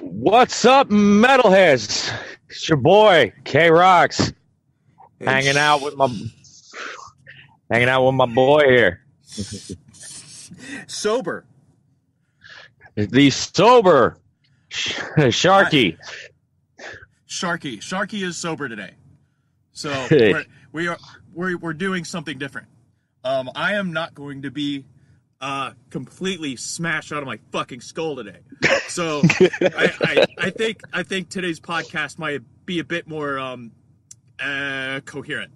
What's up, metalheads? It's your boy K Rocks, hanging out with my boy here, Sober. the sober Sharky. Sharky is sober today, so we're doing something different. I am not going to be completely smashed out of my fucking skull today. So I think today's podcast might be a bit more coherent.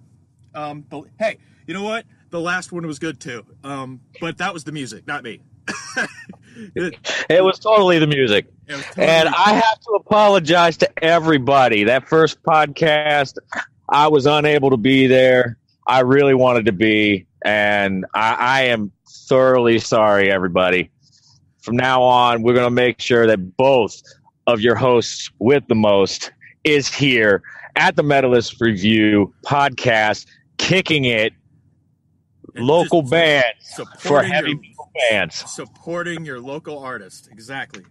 But hey, you know what? The last one was good too. But that was the music, not me. It was totally the music. And I have to apologize to everybody. That first podcast, I was unable to be there. I really wanted to be, and I am thoroughly sorry, everybody. From now on, we're going to make sure that both of your hosts with the most is here at the Metalist Review podcast, kicking it, and local bands for heavy metal bands. Supporting your local artist, exactly.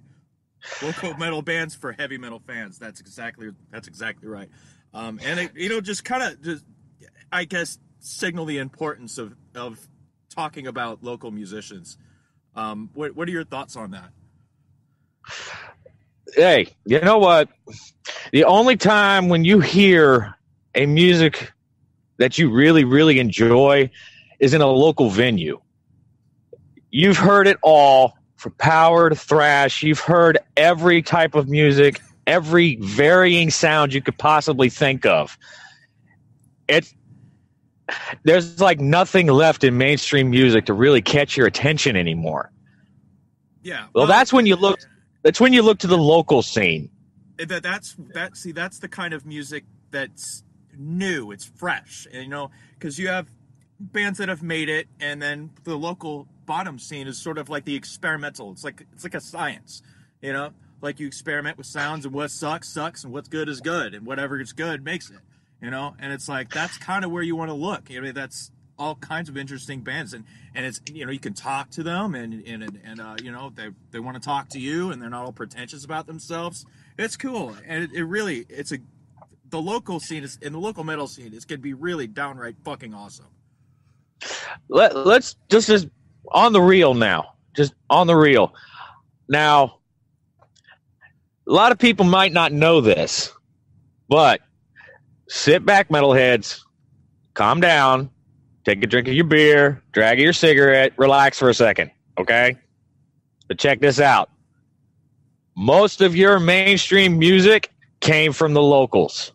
Local metal bands for heavy metal fans. That's exactly right. And it, just kind of, I guess, signal the importance of talking about local musicians. What are your thoughts on that? Hey, you know what? The only time when you hear a music that you really, really enjoy is in a local venue. You've heard it all, from power to thrash. You've heard every type of music, every varying sound you could possibly think of. There's like nothing left in mainstream music to really catch your attention anymore. Yeah. Well, that's when you look. That's when you look to the local scene. That's the kind of music that's new. It's fresh, and because you have bands that have made it, and then the local bottom scene is sort of like the experimental. It's like a science, like you experiment with sounds, and what sucks, and what's good is good, and whatever is good makes it. And it's like that's kind of where you want to look. That's all kinds of interesting bands, and it's you can talk to them, and they want to talk to you, and they're not all pretentious about themselves. It's cool, and the local scene is in the local metal scene. It's gonna be really downright fucking awesome. Let's just on the real now. Just on the real. Now, a lot of people might not know this, but sit back, metalheads. Calm down. Take a drink of your beer. Drag your cigarette. Relax for a second, okay? But check this out. Most of your mainstream music came from the locals.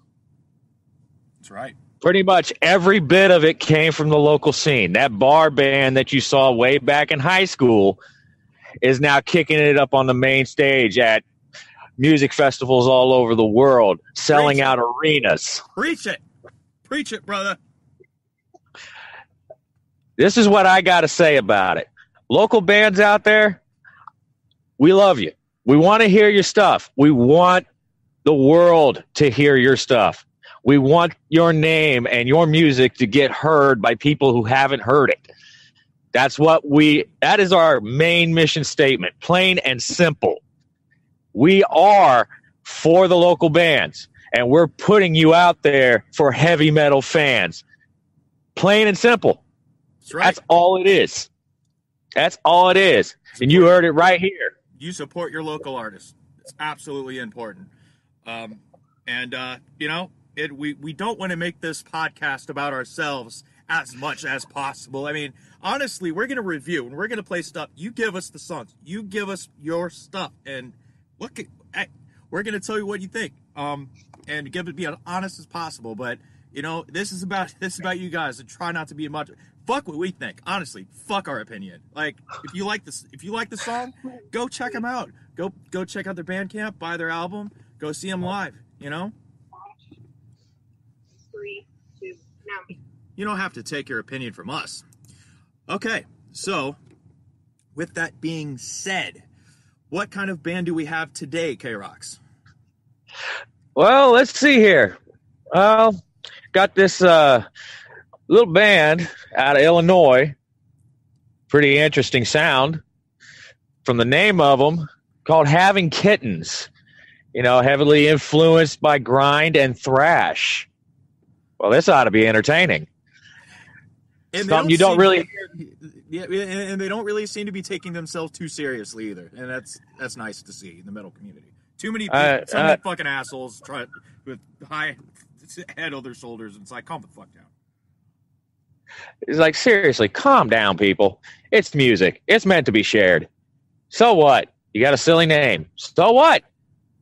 That's right. Pretty much every bit of it came from the local scene. That bar band that you saw way back in high school is now kicking it up on the main stage at music festivals all over the world, selling out arenas. Preach it, brother. This is what I got to say about it. Local bands out there, we love you. We want to hear your stuff. We want the world to hear your stuff. We want your name and your music to get heard by people who haven't heard it. That is our main mission statement, plain and simple. We are for the local bands, and we're putting you out there for heavy metal fans. Plain and simple. That's right. That's all it is. That's all it is. And you heard it right here. You support your local artists. It's absolutely important. We don't want to make this podcast about ourselves as much as possible. I mean, honestly, we're going to review and we're going to play stuff. You give us the songs. You give us your stuff. And we're going to tell you what you think. And be as honest as possible. But, this is about you guys, and try not to be much. Fuck what we think. Honestly, fuck our opinion. Like, if you like the song, go check them out. Go check out their Bandcamp, buy their album, go see them live, 3, 2, now. You don't have to take your opinion from us. Okay, so with that being said, what kind of band do we have today, K-Rocks? Well, let's see here. Well, got this little band out of Illinois. Pretty interesting sound from the name of them, called Having Kittens. heavily influenced by grind and thrash. Well, this ought to be entertaining. And something you don't really yeah, and they don't really seem to be taking themselves too seriously either, and that's nice to see in the metal community. Too many people, so many fucking assholes try with high head on their shoulders, and it's like, calm the fuck down. It's like, seriously, calm down, people. It's music. It's meant to be shared. So what? You got a silly name. So what?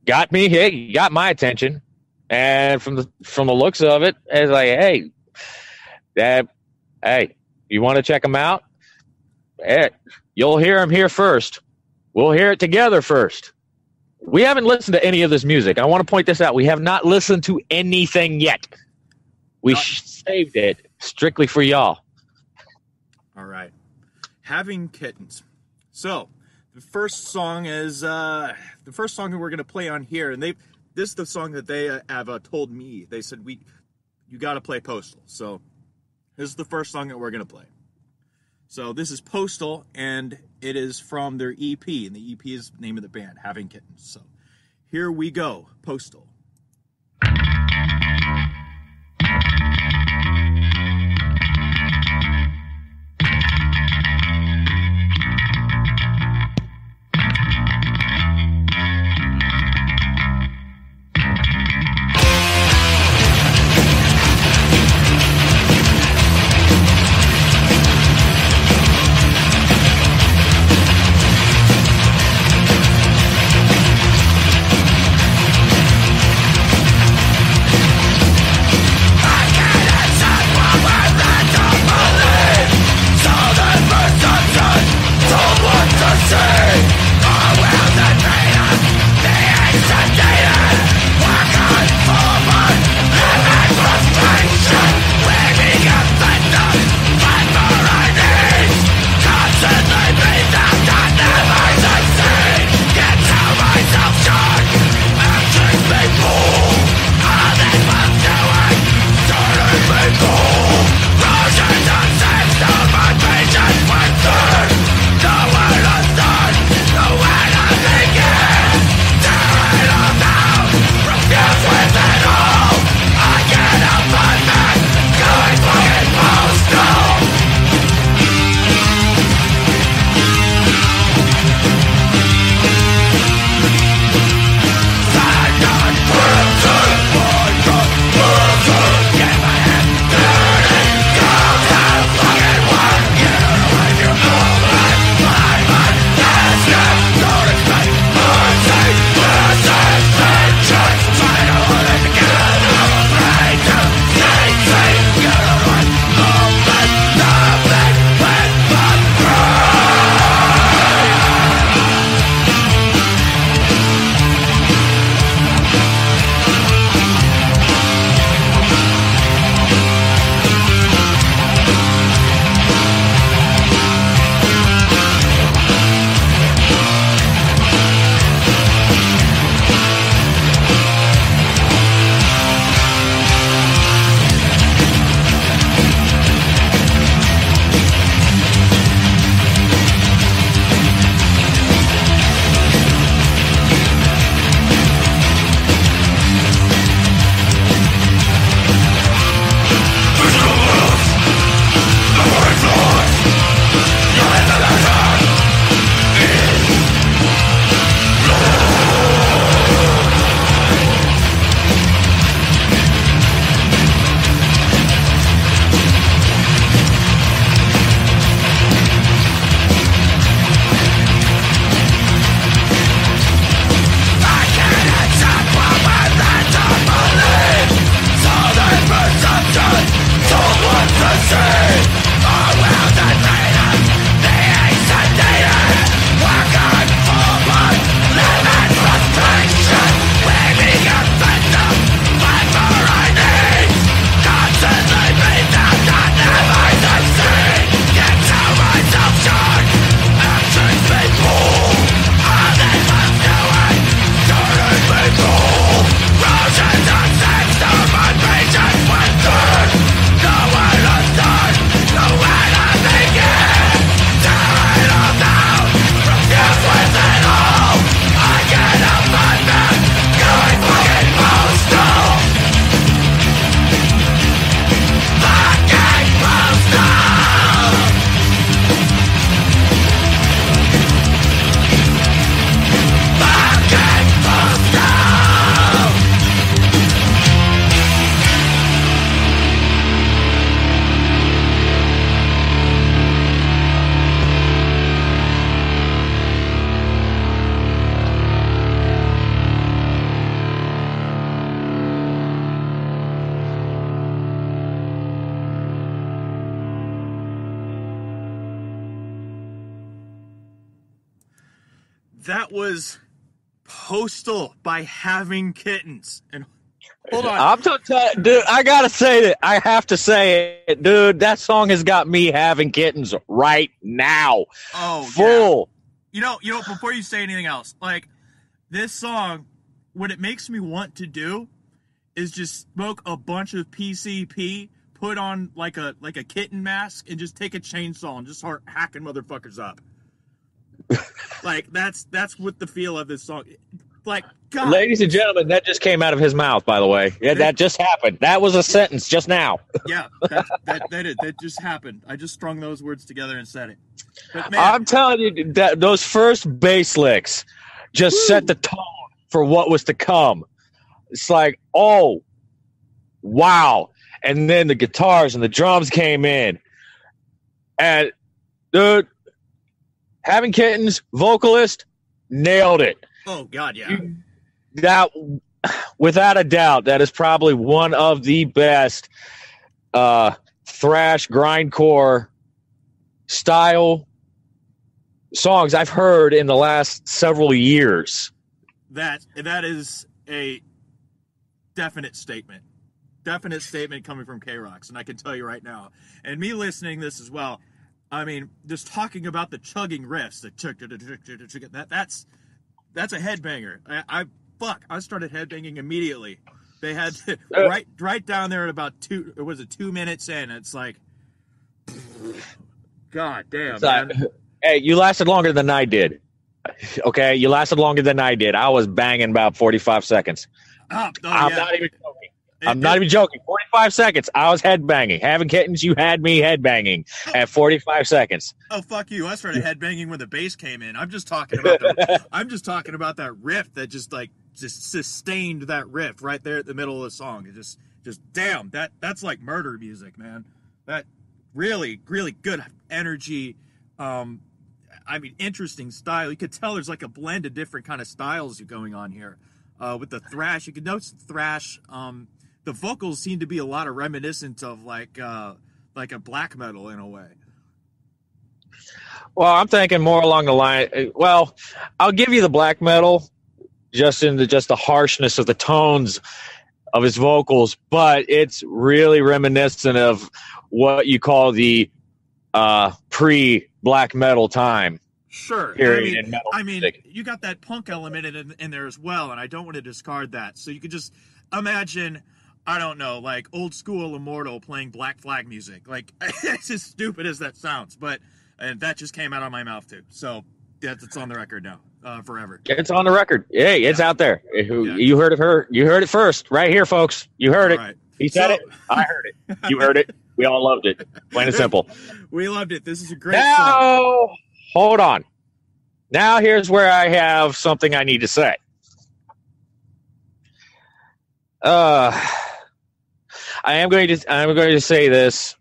Got me hit. You got my attention. And from the looks of it, it's like, hey, you want to check them out? Hey, you'll hear them here first. We'll hear it together first. We haven't listened to any of this music. I want to point this out. We have not listened to anything yet. We saved it strictly for y'all. All right. Having Kittens. So, the first song is the first song that we're going to play on here, and this is the song that they have told me. They said you got to play Postal. So, this is the first song that we're going to play. So, this is Postal, and it is from their EP, and the EP is the name of the band, Having Kittens. So, here we go, Postal. I can't That was Postal by Having Kittens. And hold on. Dude, I gotta say that. I have to say it, dude. That song has got me having kittens right now. Oh, full. Yeah. You know. Before you say anything else, like this song, what it makes me want to do is just smoke a bunch of PCP, put on like a kitten mask, and just take a chainsaw and just start hacking motherfuckers up. Like that's what the feel of this song. Like, God. Ladies and gentlemen, that just came out of his mouth, by the way. Yeah, that just happened. That was a sentence just now. Yeah, that just happened. I just strung those words together and said it. But man, I'm telling you, that those first bass licks just set the tone for what was to come. It's like, oh, wow. And then the guitars and the drums came in. And, dude, Having Kittens, vocalist, nailed it. Oh, God, yeah. That, without a doubt, that is probably one of the best thrash, grindcore style songs I've heard in the last several years. That is a definite statement. Definite statement coming from K-Rox, and I can tell you right now. And me listening this as well, I mean, just talking about the chugging riffs, that's a headbanger. I started headbanging immediately. They had right down there at about 2 minutes in. It's like, God damn, man. Hey, you lasted longer than I did. Okay, you lasted longer than I did. I was banging about 45 seconds. I'm not even joking. I'm not even joking. 45 seconds. I was headbanging. Having Kittens, you had me headbanging at 45 seconds. Oh, fuck you. I started headbanging when the bass came in. I'm just talking about that riff that just sustained that riff right there at the middle of the song. It just damn, that's like murder music, man. That really, really good energy. Interesting style. You could tell there's like a blend of different kind of styles going on here. With the thrash, you can notice the thrash. The vocals seem to be a lot of reminiscent of like a black metal in a way. Well, I'm thinking more along the line. Well, I'll give you the black metal, just in the harshness of the tones of his vocals, but it's really reminiscent of what you call the pre-black metal time. Sure. Period in metal music. You got that punk element in there as well, and I don't want to discard that. So you could just imagine, I don't know, like old school Immortal playing Black Flag music. Like, it's as stupid as that sounds, and that just came out of my mouth too. So it's on the record now, forever. It's on the record. Hey, it's out there. You heard it. You heard it first, right here, folks. You heard it. Right. He said it. I heard it. You heard it. We all loved it. Plain and simple. We loved it. This is a great song. Hold on. Now here's where I have something I need to say. I am going to say this,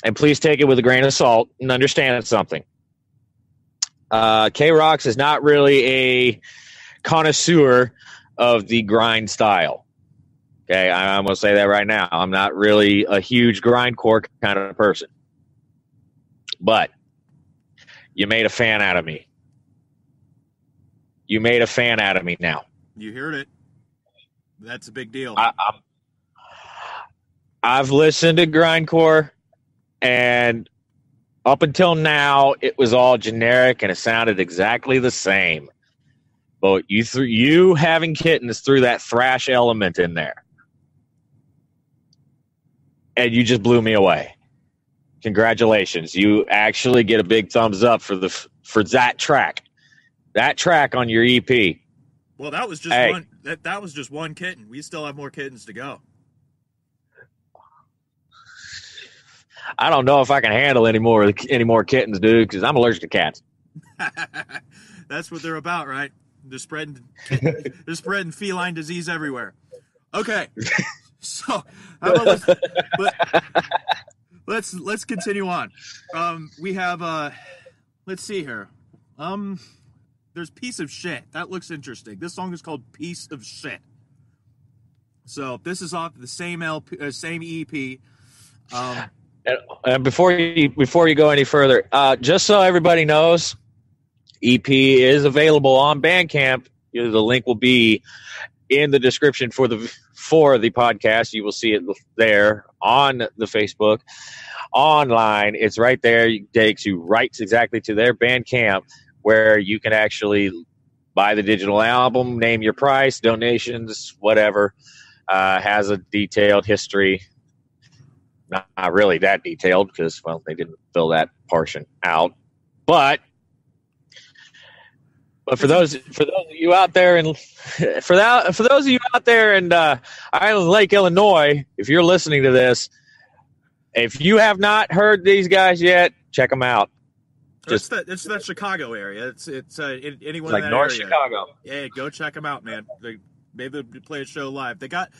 and please take it with a grain of salt and understand something. K-Rox is not really a connoisseur of the grind style. Okay, I'm going to say that right now. I'm not really a huge grindcore kind of person. But you made a fan out of me. You made a fan out of me now. You heard it. That's a big deal. I've listened to grindcore, and up until now, it was all generic, and it sounded exactly the same. But you Having Kittens threw that thrash element in there, and you just blew me away. Congratulations! You actually get a big thumbs up for that track. That track on your EP. Well, that was just one. That was just one kitten. We still have more kittens to go. I don't know if I can handle any more kittens, dude, because I'm allergic to cats. That's what they're about, right? They're spreading feline disease everywhere. Okay, so how about let's continue on. We have let's see here. There's Piece of Shit. That looks interesting. This song is called Piece of Shit. So this is off the same same EP. And before you go any further, just so everybody knows, EP is available on Bandcamp. The link will be in the description for the podcast. You will see it there on the Facebook. Online, it's right there. It takes you right exactly to their Bandcamp, where you can actually buy the digital album, name your price, donations, whatever. Has a detailed history. Not really that detailed because, well, they didn't fill that portion out. But for those of you out there and for those of you out there in Island Lake, Illinois, if you're listening to this, if you have not heard these guys yet, check them out. It's that Chicago area. It's anyone like in that North area. Chicago. Yeah, go check them out, man. Maybe they'll play a show live. They got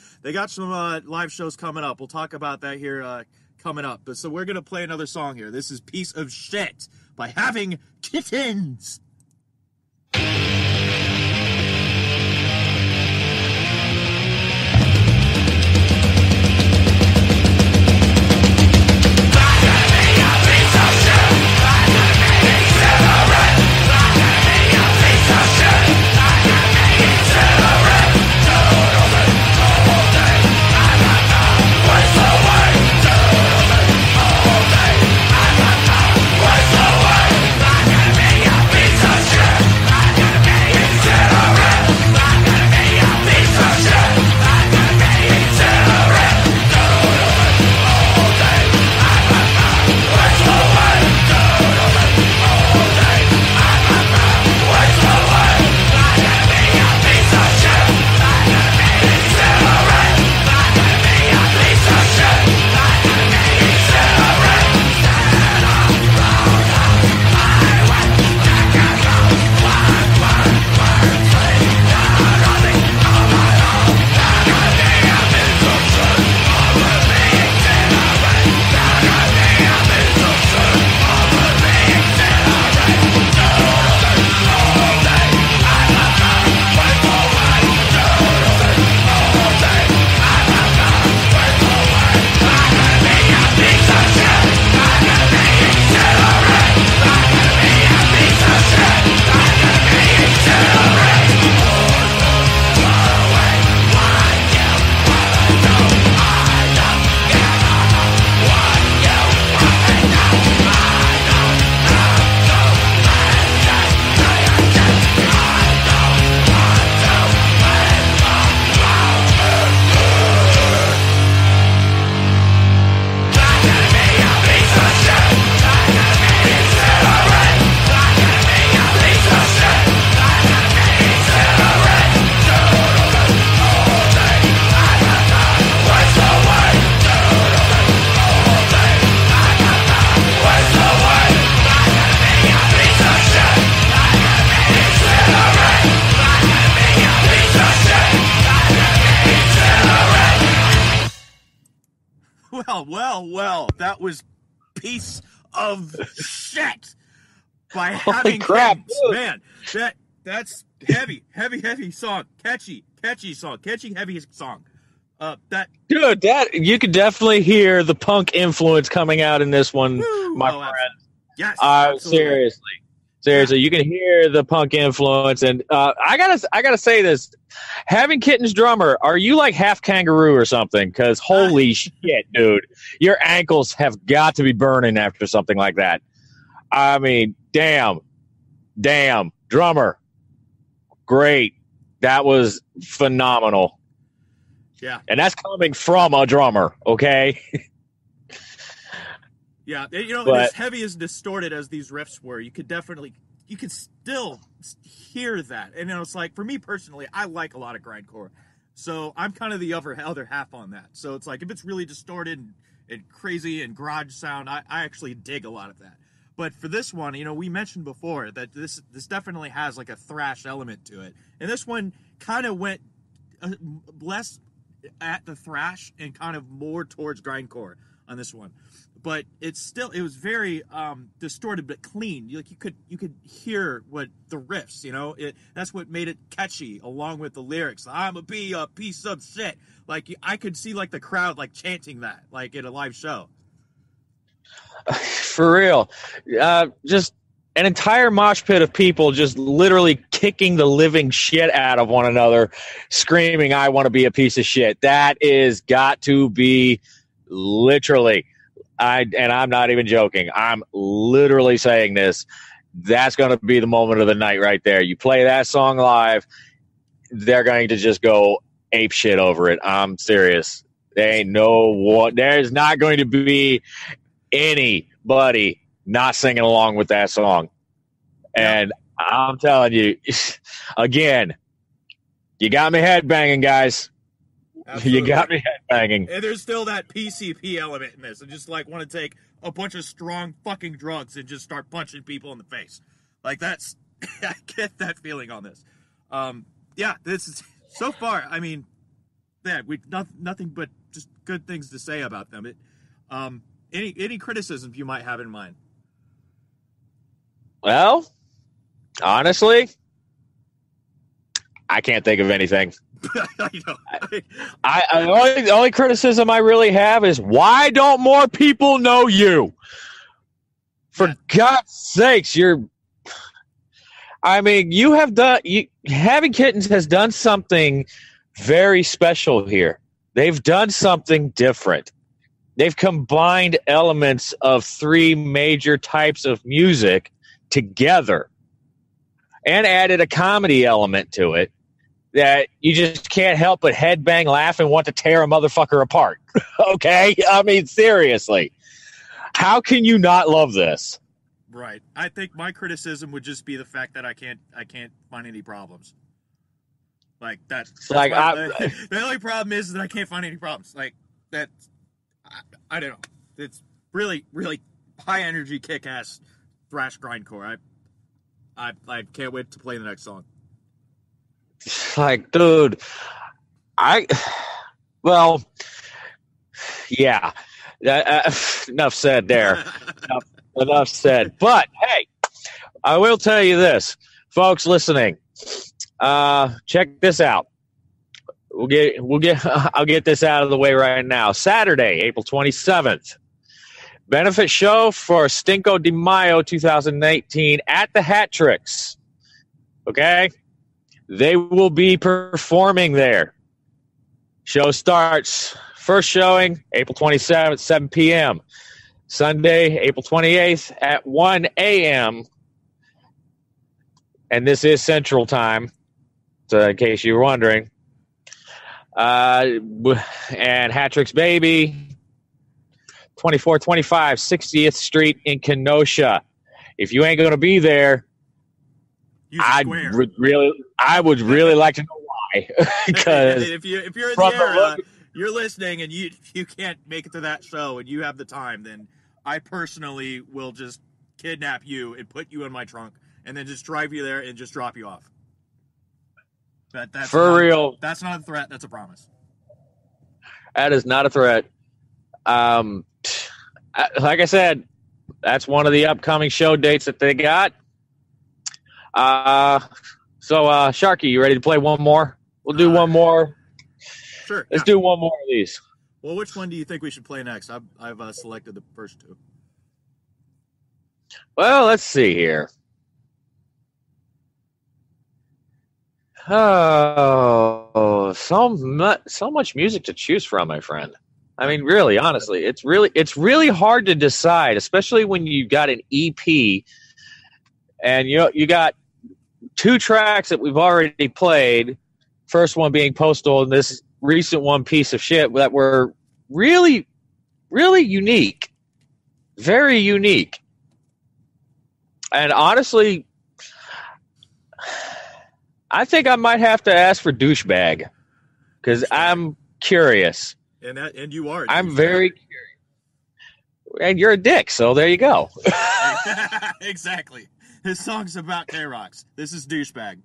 some live shows coming up. We'll talk about that here coming up. But so we're gonna play another song here. This is "Piece of Shit" by Having Kittens. Well, that was "Piece of Shit" by Having crap, Kittens. Man, that's heavy song. Catchy song. Catchy, heavy song. Dude, you could definitely hear the punk influence coming out in this one, my friend. Yes, seriously, you can hear the punk influence, and I gotta say this: Having Kittens drummer, are you like half kangaroo or something? Because holy shit, dude, your ankles have got to be burning after something like that. I mean, damn, drummer, great, that was phenomenal. Yeah, and that's coming from a drummer, okay? Yeah, as heavy as distorted as these riffs were, you could still hear that. And it's like, for me personally, I like a lot of grindcore, so I'm kind of the other half on that. So it's like, if it's really distorted and crazy and garage sound, I actually dig a lot of that. But for this one, we mentioned before that this definitely has like a thrash element to it, and this one kind of went less at the thrash and kind of more towards grindcore on this one. But it was very distorted but clean. You could hear what the riffs, that's what made it catchy, along with the lyrics. I'm a piece of shit. Like, I could see like the crowd like chanting that like at a live show. For real, just an entire mosh pit of people just literally kicking the living shit out of one another, screaming, I want to be a piece of shit. That is got to be literally, and I'm not even joking, I'm literally saying this, that's going to be the moment of the night right there. You play that song live, they're going to just go ape shit over it. I'm serious. There's not going to be anybody not singing along with that song. And I'm telling you, again, you got me headbanging, guys. Absolutely. You got me headbanging. And there's still that PCP element in this. I just like want to take a bunch of strong fucking drugs and just start punching people in the face. Like that's, I get that feeling on this. Yeah, this is so far. I mean, yeah, we nothing but just good things to say about them. Any criticisms you might have in mind? Well, honestly, I can't think of anything. The only criticism I really have is why don't more people know you? For God's sakes, Having Kittens has done something very special here. They've done something different. They've combined elements of 3 major types of music together and added a comedy element to it that you just can't help but headbang, laugh, and want to tear a motherfucker apart. Okay? I mean, seriously. How can you not love this? Right. I think my criticism would just be the fact that I can't find any problems. Like that's like the only problem is that I can't find any problems. Like that, I don't know. It's really, really high energy, kick ass thrash grindcore. I can't wait to play the next song. Like, dude, yeah. Enough said there. Enough said. But hey, I will tell you this, folks listening. Check this out. I'll get this out of the way right now. Saturday, April 27th. Benefit show for Cinco de Mayo 2018 at the Hat Tricks. Okay? They will be performing there. Show starts, first showing, April 27th, 7 p.m. Sunday, April 28th at 1 a.m. And this is Central Time, so in case you were wondering. And Hat Tricks Baby, 2425 60th Street in Kenosha. If you ain't going to be there, I would really like to know why. Because if you're in the area, you're listening, and you can't make it to that show, and you have the time, then I personally will just kidnap you and put you in my trunk, and then just drive you there and just drop you off. That's real. That's not a threat. That's a promise. That is not a threat. Like I said, that's one of the upcoming show dates that they got. So Sharky, you ready to play one more? We'll do one more. Sure. Let's do one more of these. Well, which one do you think we should play next? I've selected the first 2. Well, let's see here. Oh, so much music to choose from, my friend. I mean, really, honestly, it's really hard to decide, especially when you got an EP and you got 2 tracks that we've already played. First one being Postal, and this recent one, Piece of Shit, that were really, really unique, very unique. And honestly, I think I might have to ask for Douchebag because I'm curious. And you are. I'm very curious. And you're a dick, so there you go. Exactly. His song's about K-Rocks. This is Douchebag.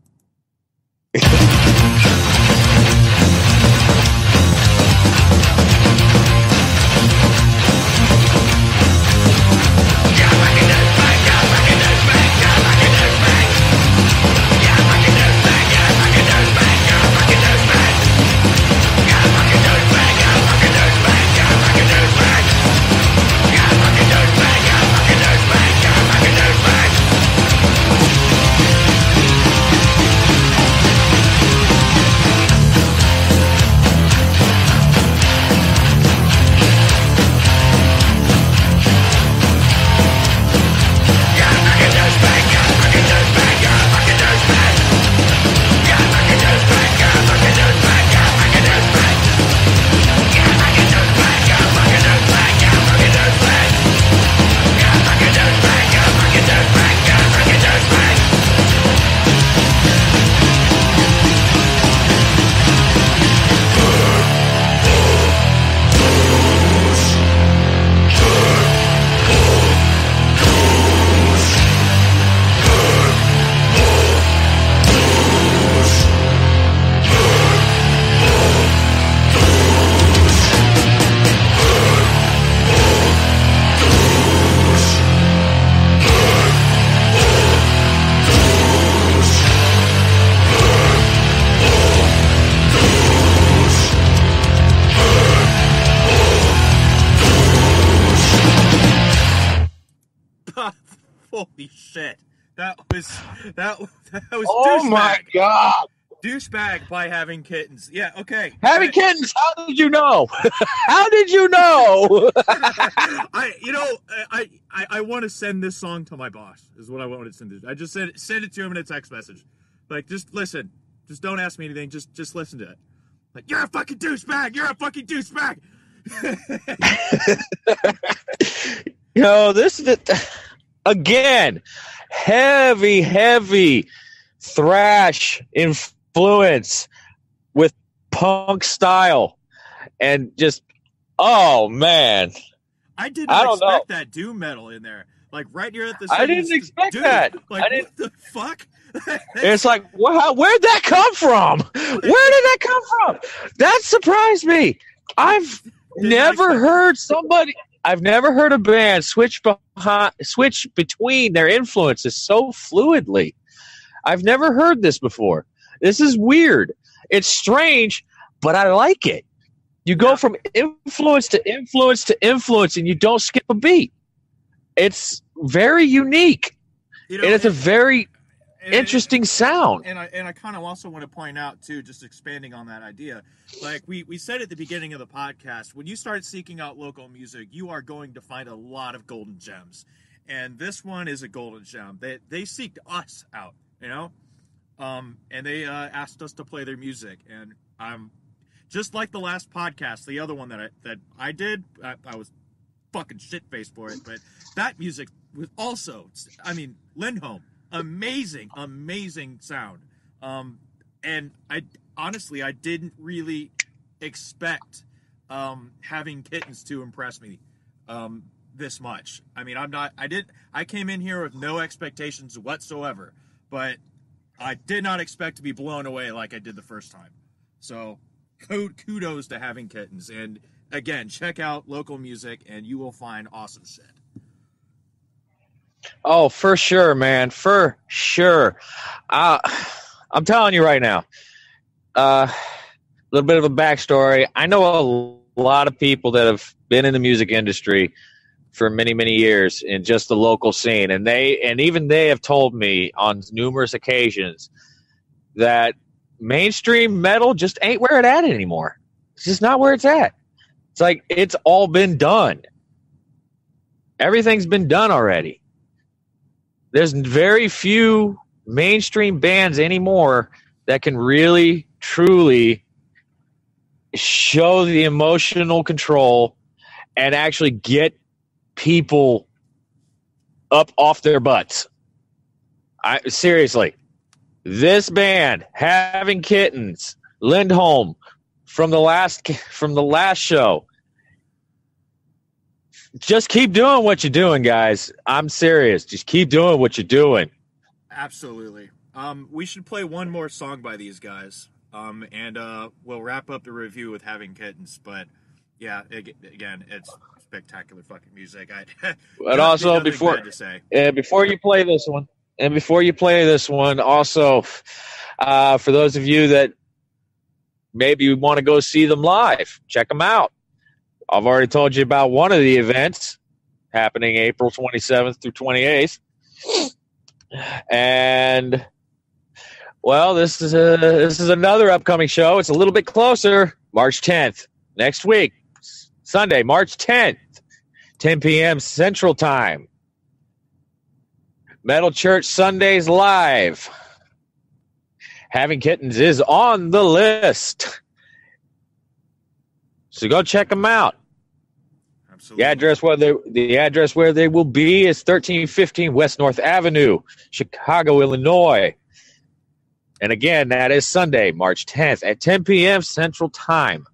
Holy shit. That was Oh douchebag. my God. Douchebag by Having Kittens. Yeah, okay. Having Kittens, how did you know? How did you know? I want to send this song to my boss, is what I wanted to send it. I just send it to him in a text message. Like, just listen. Just don't ask me anything. Just listen to it. Like, you're a fucking douchebag. You're a fucking douchebag. This is again, heavy thrash influence with punk style, and just, oh man, I did not expect that doom metal in there. Like right here at the. I didn't expect that. Like, what the fuck? It's like, where'd that come from? Where did that come from? That surprised me. I've never heard a band switch between their influences so fluidly. I've never heard this before. This is weird. It's strange, but I like it. You go from influence to influence to influence, and you don't skip a beat. It's very unique, and it's a very interesting sound. And I kind of also want to point out too, just expanding on that idea, like we said at the beginning of the podcast, when you start seeking out local music, you are going to find a lot of golden gems, and this one is a golden gem. They seeked us out, and they asked us to play their music, and I'm just like the last podcast, the other one that I did, I was fucking shit-faced for it, but that music was also, Lindholm. Amazing sound. And I honestly, I didn't really expect Having Kittens to impress me this much. I came in here with no expectations whatsoever, but I did not expect to be blown away like I did the first time. So kudos to Having Kittens. And again, check out local music and you will find awesome shit. Oh, for sure, man. For sure. I'm telling you right now, a little bit of a backstory. I know a lot of people that have been in the music industry for many, many years in just the local scene. And even they have told me on numerous occasions that mainstream metal just ain't where it's at anymore. It's just not where it's at. It's like it's all been done. Everything's been done already. There's very few mainstream bands anymore that can really, truly show the emotional control and actually get people up off their butts. Seriously, this band, Having Kittens, Lindholm, from the last show. Just keep doing what you're doing, guys. I'm serious. Just keep doing what you're doing. Absolutely. We should play one more song by these guys, and we'll wrap up the review with Having Kittens. But yeah, again, it's spectacular fucking music. But also before you play this one, also for those of you that maybe want to go see them live, check them out. I've already told you about one of the events happening April 27th through 28th. And, well, this is another upcoming show. It's a little bit closer, March 10th, next week, Sunday, March 10th, 10 p.m. Central Time. Metal Church Sundays Live. Having Kittens is on the list. So go check them out. Absolutely. The address where they will be is 1315 West North Avenue, Chicago, Illinois. And again, that is Sunday, March 10th at 10 p.m. Central Time.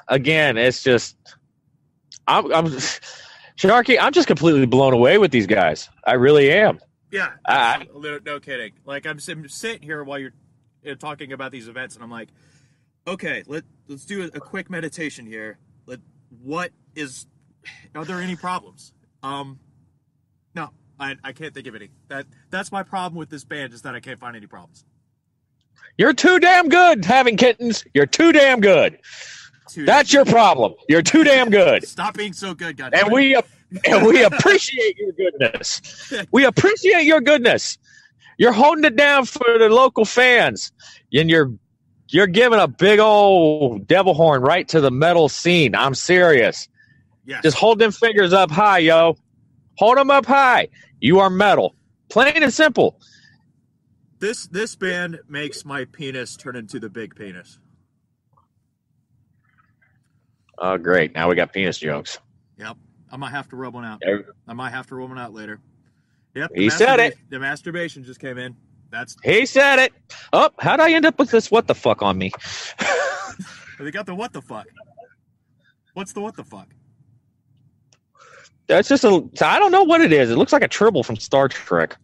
Again, it's just I'm Sharky, I'm just completely blown away with these guys. I really am. Yeah, no kidding. Like I'm sitting here while you're talking about these events, and I'm like, okay, let's do a quick meditation here. Are there any problems? No, I can't think of any. That's my problem with this band, is that I can't find any problems. You're too damn good, Having Kittens. You're too damn good. That's your problem. You're too damn good. Stop being so good, goddamn. And And we appreciate your goodness. We appreciate your goodness. You're holding it down for the local fans, and you're giving a big old devil horn right to the metal scene. I'm serious. Yes. Just hold them fingers up high, yo. Hold them up high. You are metal. Plain and simple. This band makes my penis turn into the big penis. Oh, great. Now we got penis jokes. Yep. I might have to rub one out. I might have to rub one out later. Yep. He said it. The masturbation just came in. He said it. Oh, how'd I end up with this what the fuck on me? They got the what the fuck. What's the what the fuck? That's just I don't know what it is. It looks like a tribble from Star Trek.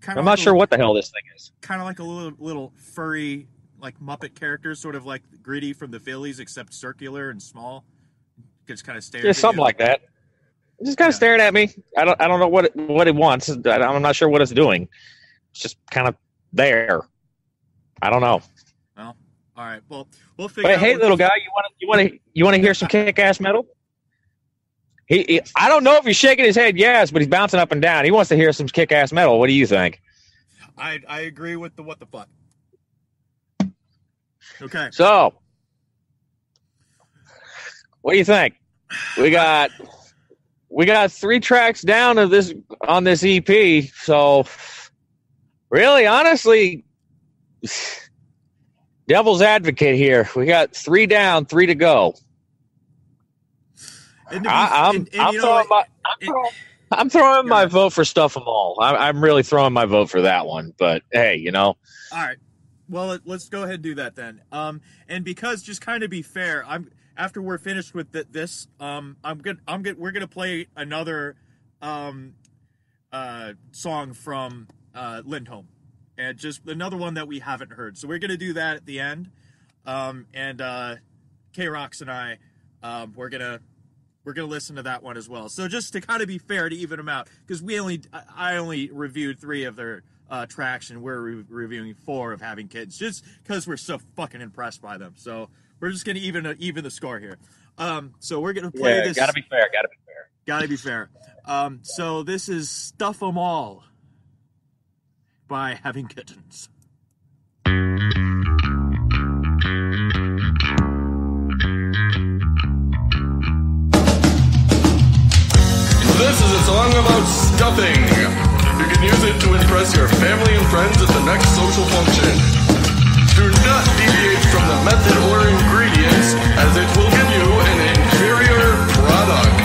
I'm not sure what the hell this thing is. Kind of like a little furry, like Muppet character, sort of like Gritty from the Phillies, except circular and small. Just kind of staring. Yeah, something like that. It's just kind of staring at me. I don't know what it wants. I'm not sure what it's doing. It's just kind of there. I don't know. Well, all right. Well, we'll figure. But hey, little guy, you want to hear some kick-ass metal? I don't know if he's shaking his head, yes, but he's bouncing up and down. He wants to hear some kick-ass metal. What do you think? I agree with the what the fuck. Okay. So, what do you think? We got 3 tracks down of this on this EP. So, really, honestly, devil's advocate here. We got 3 down, 3 to go. I'm throwing my vote for Stuff 'Em All. I'm really throwing my vote for that one. But hey, All right. Well, let's go ahead and do that then. And because just kind of be fair, after we're finished with this, we're gonna play another song from Lindholm, and just another one that we haven't heard. So we're gonna do that at the end. And K-Rox and I, we're gonna listen to that one as well. So just to kind of be fair to even them out, because I only reviewed 3 of their tracks, and we're reviewing 4 of Having Kittens, just because we're so fucking impressed by them. So we're just gonna even the score here. So we're gonna play this. Gotta be fair. Gotta be fair. So this is Stuff 'Em All by Having Kittens. This is a song about stuffing. You can use it to impress your family and friends at the next social function. Do not deviate from the method or ingredients, as it will give you an inferior product.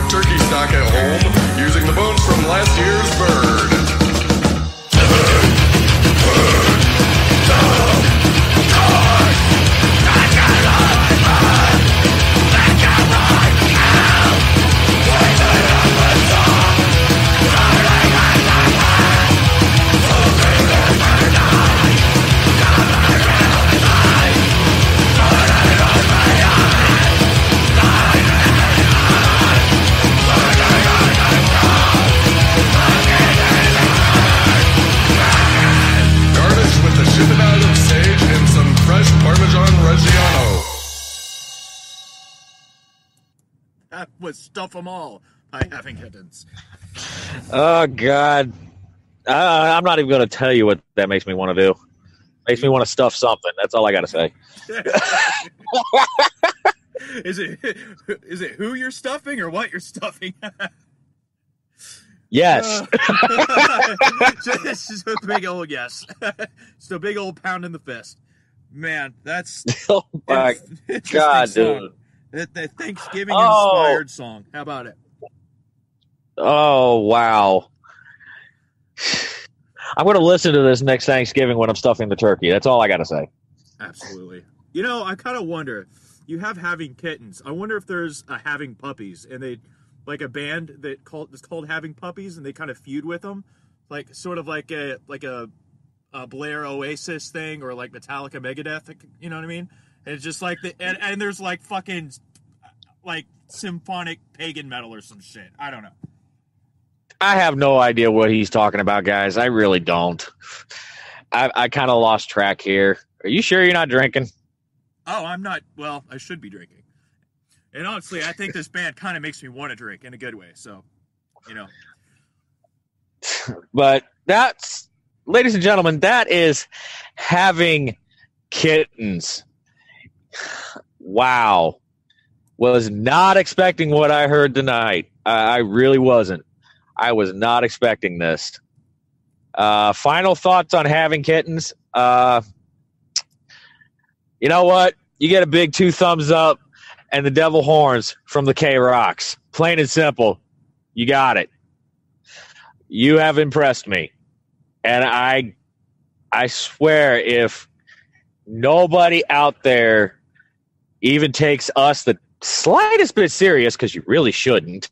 Turkey stock at home using the bones from last year's bird. That was Stuff 'Em All by Having Kittens. Oh, God. I'm not even going to tell you what that makes me want to do. Makes me want to stuff something. That's all I got to say. Is it who you're stuffing or what you're stuffing? Yes. Just a big old yes. Just a big old pound in the fist. Man, that's... Oh, my God, dude. The Thanksgiving-inspired song. How about it? Oh, wow. I'm going to listen to this next Thanksgiving when I'm stuffing the turkey. That's all I got to say. Absolutely. You know, I kind of wonder. You have Having Kittens. I wonder if there's a Having Puppies, and they like a band that is called Having Puppies, and they kind of feud with them, like sort of like a Blair Oasis thing, or like Metallica Megadeth. You know what I mean? And it's just like and there's like fucking like symphonic pagan metal or some shit. I don't know. I have no idea what he's talking about, guys. I really don't. I kind of lost track here. Are you sure you're not drinking? Oh, I'm not. Well, I should be drinking. And honestly, I think this band kind of makes me want to drink in a good way. So, you know. But that's, ladies and gentlemen, that is Having Kittens. Wow. Was not expecting what I heard tonight. I really wasn't. I was not expecting this. Final thoughts on Having Kittens. You know what? You get a big 2 thumbs up and the devil horns from the K-Rocks. Plain and simple. You got it. You have impressed me. And I swear, if nobody out there even takes us the slightest bit serious, because you really shouldn't.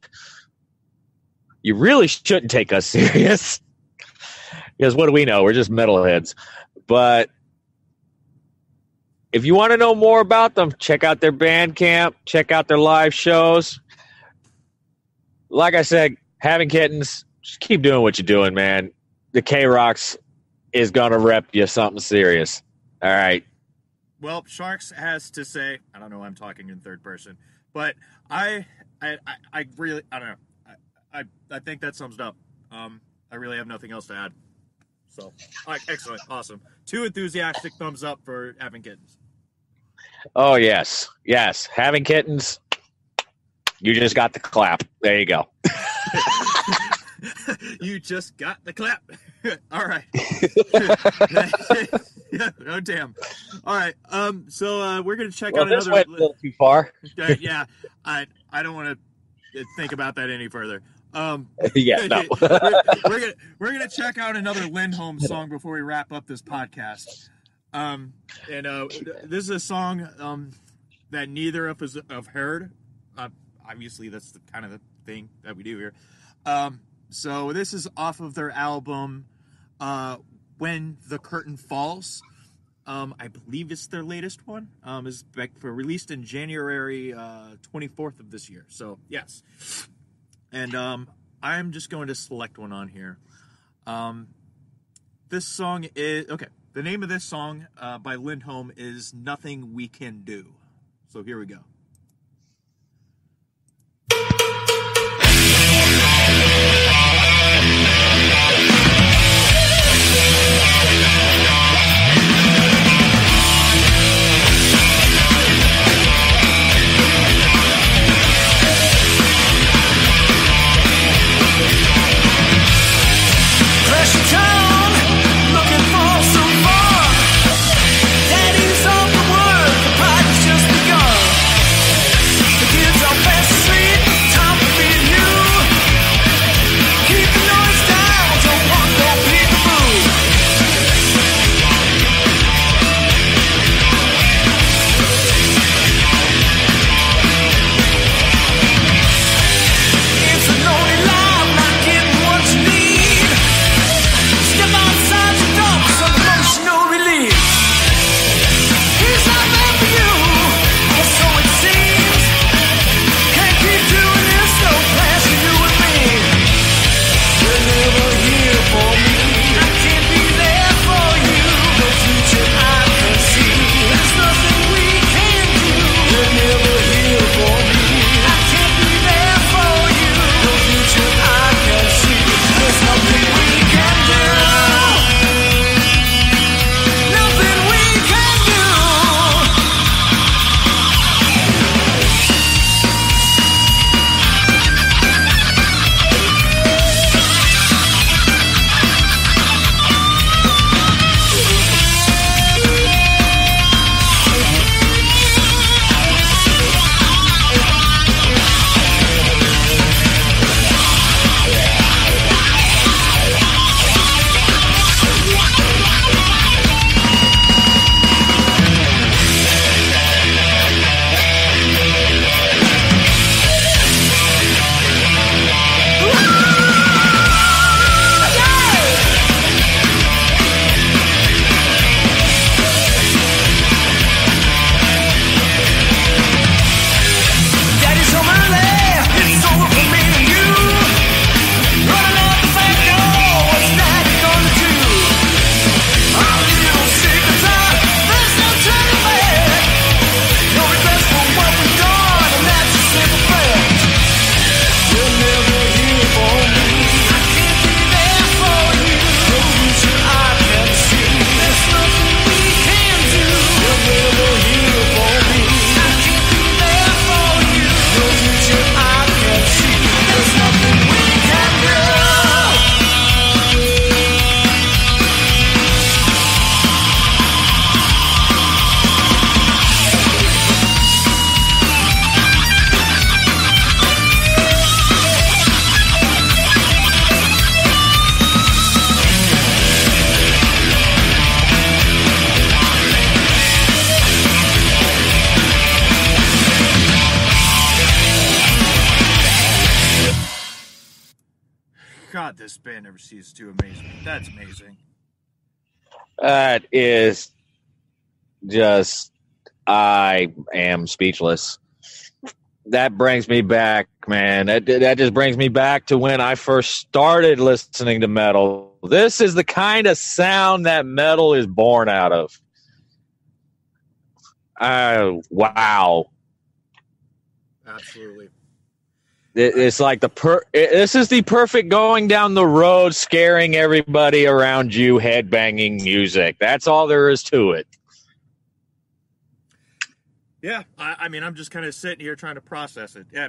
You really shouldn't take us serious. Because what do we know? We're just metalheads. But if you want to know more about them, check out their Bandcamp, check out their live shows. Like I said, Having Kittens, just keep doing what you're doing, man. The K-Rocks is going to rep you something serious. All right. Well, Sharks has to say, I don't know why I'm talking in third person, but I really, I don't know. I think that sums it up. I really have nothing else to add. So, all right, excellent. Awesome. 2 enthusiastic thumbs up for Having Kittens. Oh, yes. Yes. Having Kittens, you just got the clap. There you go. You just got the clap. All right. Yeah, oh, damn. All right. So we're going to check out this another. went a little too far. Yeah. I don't want to think about that any further. Yeah, no. we're gonna check out another Lindholm song before we wrap up this podcast. This is a song that neither of us have heard. Obviously, that's the kind of the thing that we do here. So this is off of their album When the Curtain Falls. I believe it's their latest one. Is released in January 24th of this year. So yes. And I'm just going to select one on here. This song is... Okay, the name of this song by Lindholm is Nothing We Can Do. So here we go. Daddy's off the world, the party's just begun. God, this band never ceases to amaze me. That's amazing. That is just, I am speechless. That brings me back, man. That just brings me back to when I first started listening to metal. This is the kind of sound that metal is born out of. Wow. Absolutely. It's like this is the perfect going down the road, scaring everybody around you, headbanging music. That's all there is to it. Yeah, I mean, I'm just kind of sitting here trying to process it. Yeah,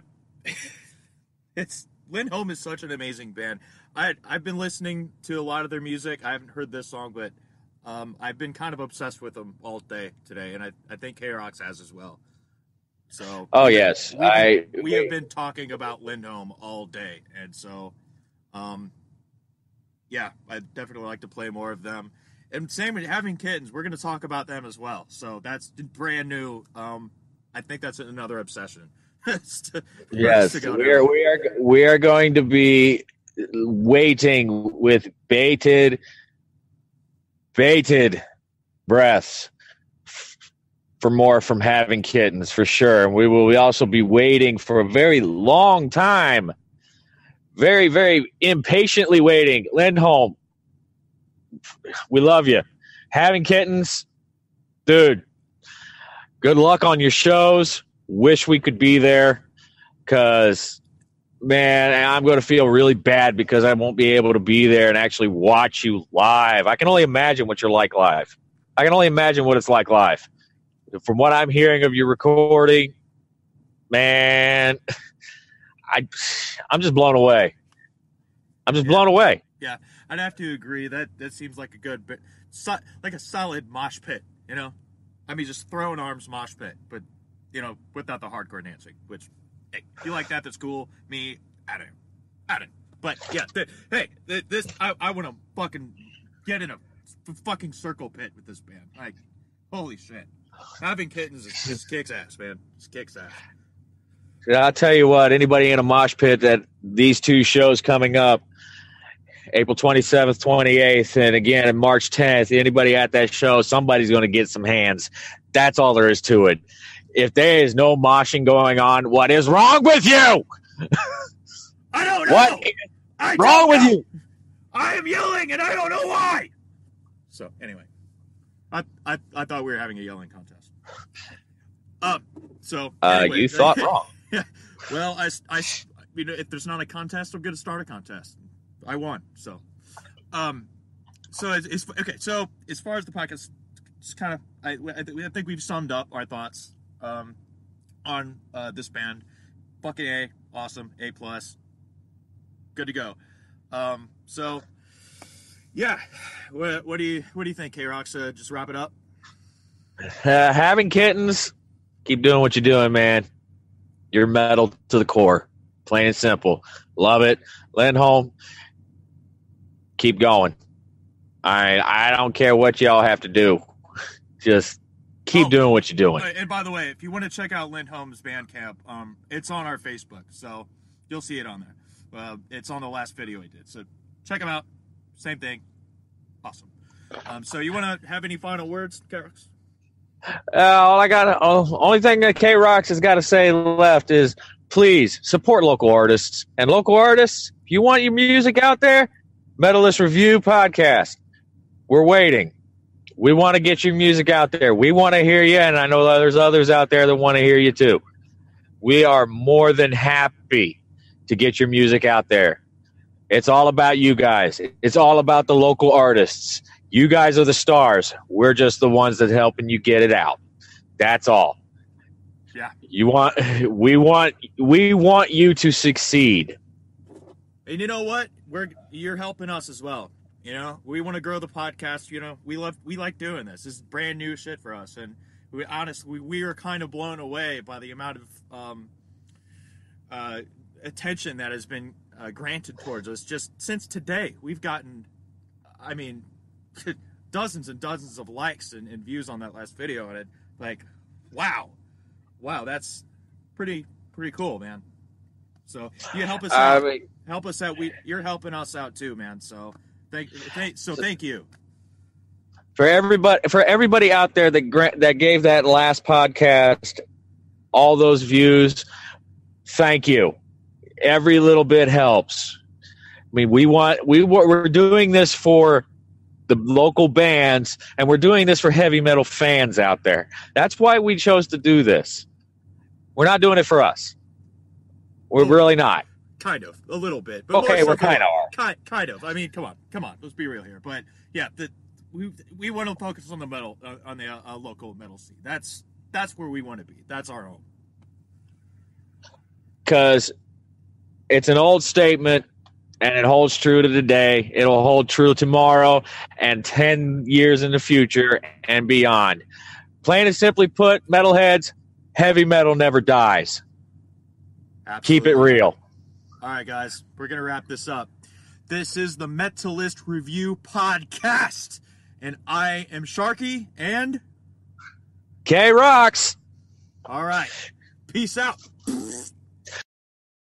Lindholm is such an amazing band. I've been listening to a lot of their music. I haven't heard this song, but I've been kind of obsessed with them all day today, and I think K-Rox has as well. So, yes, we have been talking about Lindholm all day, and so, yeah, I'd definitely like to play more of them. And same with Having Kittens, we're going to talk about them as well. So that's brand new. I think that's another obsession. Yes, we are going to be waiting with bated breaths for more from Having Kittens, for sure. And we will also be waiting for a very long time, very, very impatiently waiting. Lindholm, we love you. Having Kittens, dude, good luck on your shows. Wish we could be there, because, man, I'm going to feel really bad because I won't be able to be there and actually watch you live. I can only imagine what you're like live. I can only imagine what it's like live. From what I'm hearing of your recording, man, I'm just blown away. Blown away. Yeah, I'd have to agree. That seems like a good bit, like a solid mosh pit, you know? I mean, just throwing arms mosh pit, but, you know, without the hardcore dancing, which, hey, if you like that, that's cool. Me, I don't. But, yeah, I want to fucking get in a fucking circle pit with this band. Like, holy shit. Having Kittens is kicks ass, man. It's kicks ass. I'll tell you what, anybody in a mosh pit at these two shows coming up, April 27th, 28th, and again on March 10th, anybody at that show, somebody's going to get some hands. That's all there is to it. If there is no moshing going on, what is wrong with you? I don't know. What is wrong with you? I am yelling, and I don't know why. So, anyway, I thought we were having a yelling contest. Anyway, you thought wrong. Well, I you know, if there's not a contest, I'm going to start a contest. I won, so. It's okay. So as far as the podcast, it's kind of I think we've summed up our thoughts on this band. Fucking A, awesome, A+, good to go. So yeah, what do you think, K-Rox? Just wrap it up. Having Kittens, keep doing what you're doing, man. You're metal to the core, plain and simple. Love it. Lindholm, keep going. I don't care what y'all have to do. Just keep doing what you're doing. And by the way, if you want to check out Lindholm's Bandcamp, it's on our Facebook, so you'll see it on there. It's on the last video he did, so check him out. Same thing. Awesome. So you want to have any final words, K-Rox? Only thing that K-Rox has got to say left is, please support local artists. And local artists, if you want your music out there, Metalist Review Podcast. We're waiting. We want to get your music out there. We want to hear you, and I know there's others out there that want to hear you too. We are more than happy to get your music out there. It's all about you guys. It's all about the local artists. You guys are the stars. We're just the ones that helping you get it out. That's all. Yeah. We want you to succeed. And you know what? You're helping us as well. You know, we want to grow the podcast. You know, we like doing this. This is brand new shit for us, and we are kind of blown away by the amount of attention that has been granted towards us. Just since today, we've gotten, I mean, dozens and dozens of likes and views on that last video, and wow, that's pretty cool, man. So you help us out. I mean, Help us out. You're helping us out too, man. So thank you. for everybody out there that gave that last podcast all those views, thank you. Every little bit helps. I mean, we're doing this for the local bands, and we're doing this for heavy metal fans out there. That's why we chose to do this. We're not doing it for us. We're really not. Kind of, a little bit. But Okay, more we're kind of are. Kind of. I mean, come on. Let's be real here. But yeah, we want to focus on the metal, on the local metal scene. That's where we want to be. That's our home. Because it's an old statement, and it holds true to today. It'll hold true tomorrow and 10 years in the future and beyond. Plain and simply put, metalheads, heavy metal never dies. Absolutely. Keep it real. All right, guys, we're going to wrap this up. This is the Metalist Review Podcast, and I am Sharky, and K-Rocks. all right, peace out.